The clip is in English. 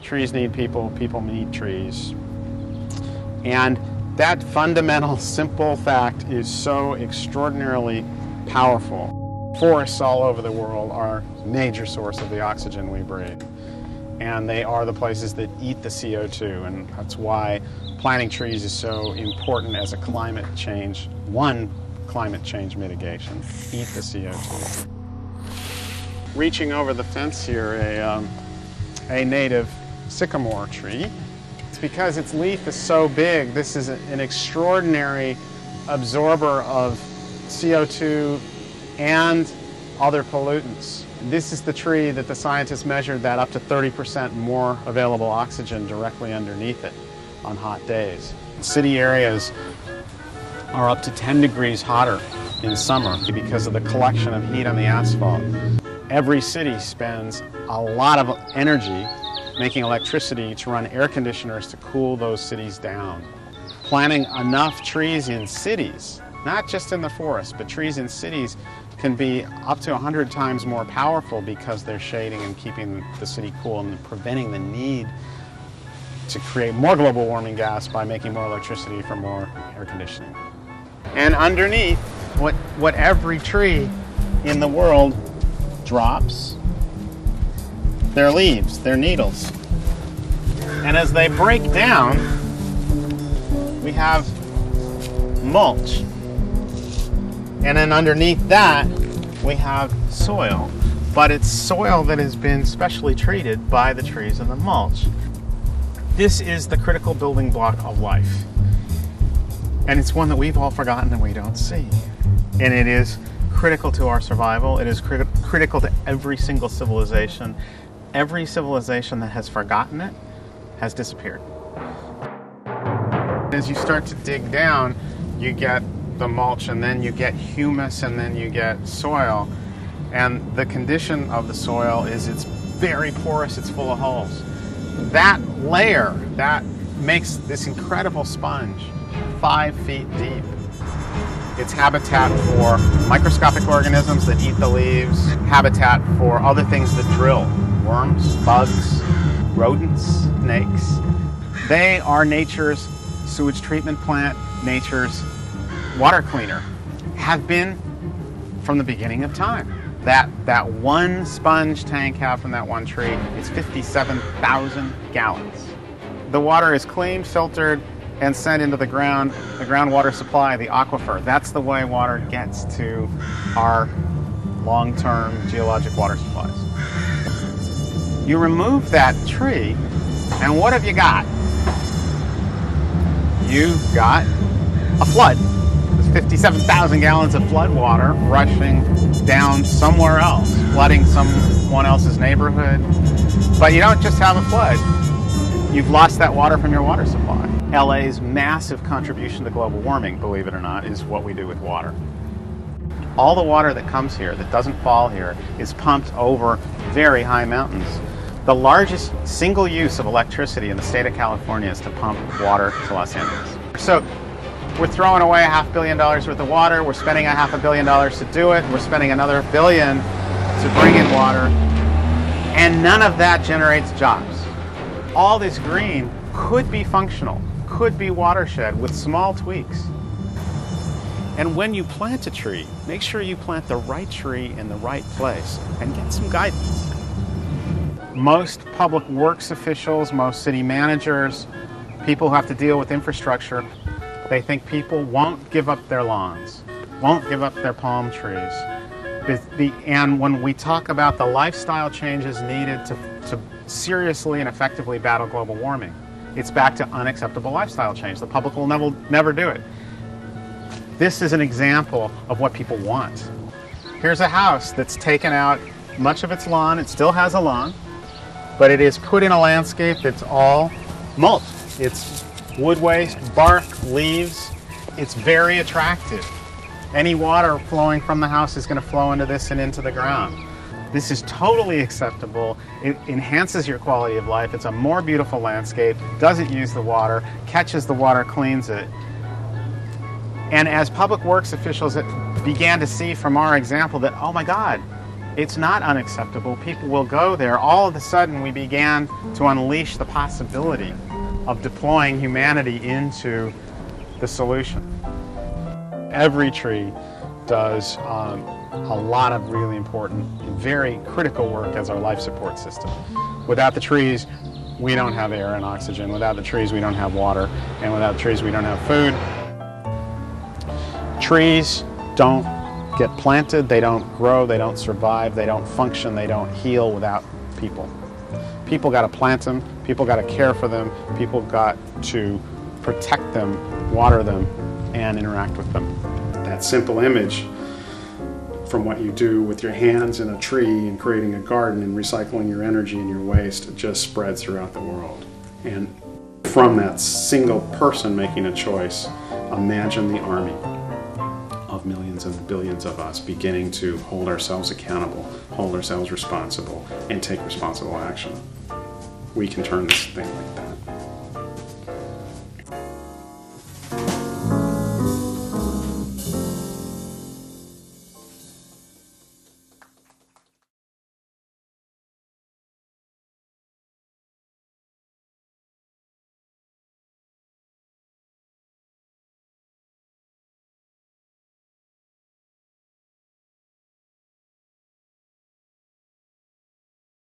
trees need people, people need trees. And that fundamental, simple fact is so extraordinarily powerful. Forests all over the world are a major source of the oxygen we breathe. And they are the places that eat the CO2, and that's why planting trees is so important as a climate change mitigation. Eat the CO2. Reaching over the fence here, a native sycamore tree. It's because its leaf is so big. This is an extraordinary absorber of CO2 and other pollutants. This is the tree that the scientists measured that up to 30% more available oxygen directly underneath it on hot days. City areas are up to 10 degrees hotter in summer because of the collection of heat on the asphalt. Every city spends a lot of energy making electricity to run air conditioners to cool those cities down. Planting enough trees in cities, not just in the forest, but trees in cities, can be up to 100 times more powerful because they're shading and keeping the city cool and preventing the need to create more global warming gas by making more electricity for more air conditioning. And underneath, what every tree in the world drops, their leaves, their needles. And as they break down, we have mulch. And then underneath that, we have soil. But it's soil that has been specially treated by the trees and the mulch. This is the critical building block of life. And it's one that we've all forgotten and we don't see. And it is critical to our survival. It is critical to every single civilization. Every civilization that has forgotten it has disappeared. As you start to dig down, you get the mulch, and then you get humus, and then you get soil. And the condition of the soil is it's very porous, it's full of holes. That layer, that makes this incredible sponge 5 feet deep. It's habitat for microscopic organisms that eat the leaves, habitat for other things that drill, worms, bugs, rodents, snakes. They are nature's sewage treatment plant, nature's water cleaner, have been from the beginning of time. That one sponge tank out from that one tree is 57,000 gallons. The water is cleaned, filtered, and sent into the groundwater supply, the aquifer. That's the way water gets to our long-term geologic water supplies. You remove that tree, and what have you got? You've got a flood. 57,000 gallons of flood water rushing down somewhere else, flooding someone else's neighborhood. But you don't just have a flood. You've lost that water from your water supply. LA's massive contribution to global warming, believe it or not, is what we do with water. All the water that comes here, that doesn't fall here, is pumped over very high mountains. The largest single use of electricity in the state of California is to pump water to Los Angeles. So we're throwing away $500 million worth of water. We're spending $500 million to do it. We're spending another $1 billion to bring in water. And none of that generates jobs. All this green could be functional, could be watershed with small tweaks. And when you plant a tree, make sure you plant the right tree in the right place and get some guidance. Most public works officials, most city managers, people who have to deal with infrastructure, they think people won't give up their lawns, won't give up their palm trees. And when we talk about the lifestyle changes needed to seriously and effectively battle global warming, it's back to unacceptable lifestyle change. The public will never do it. This is an example of what people want. Here's a house that's taken out much of its lawn. It still has a lawn, but it is put in a landscape that's all mulch. It's wood waste, bark, leaves. It's very attractive. Any water flowing from the house is going to flow into this and into the ground. This is totally acceptable. It enhances your quality of life. It's a more beautiful landscape, doesn't use the water, catches the water, cleans it. And as public works officials began to see from our example that, oh my God, It's not unacceptable. People will go there. All of a sudden, we began to unleash the possibility of deploying humanity into the solution. Every tree does a lot of really important and very critical work as our life support system. Without the trees, we don't have air and oxygen. Without the trees, we don't have water. And without the trees, we don't have food. Trees don't get planted, they don't grow, they don't survive, they don't function, they don't heal without people. People got to plant them, people got to care for them, people got to protect them, water them, and interact with them. That simple image from what you do with your hands in a tree and creating a garden and recycling your energy and your waste just spreads throughout the world. And from that single person making a choice, imagine the army of millions and billions of us beginning to hold ourselves accountable, hold ourselves responsible, and take responsible action. We can turn this thing like that.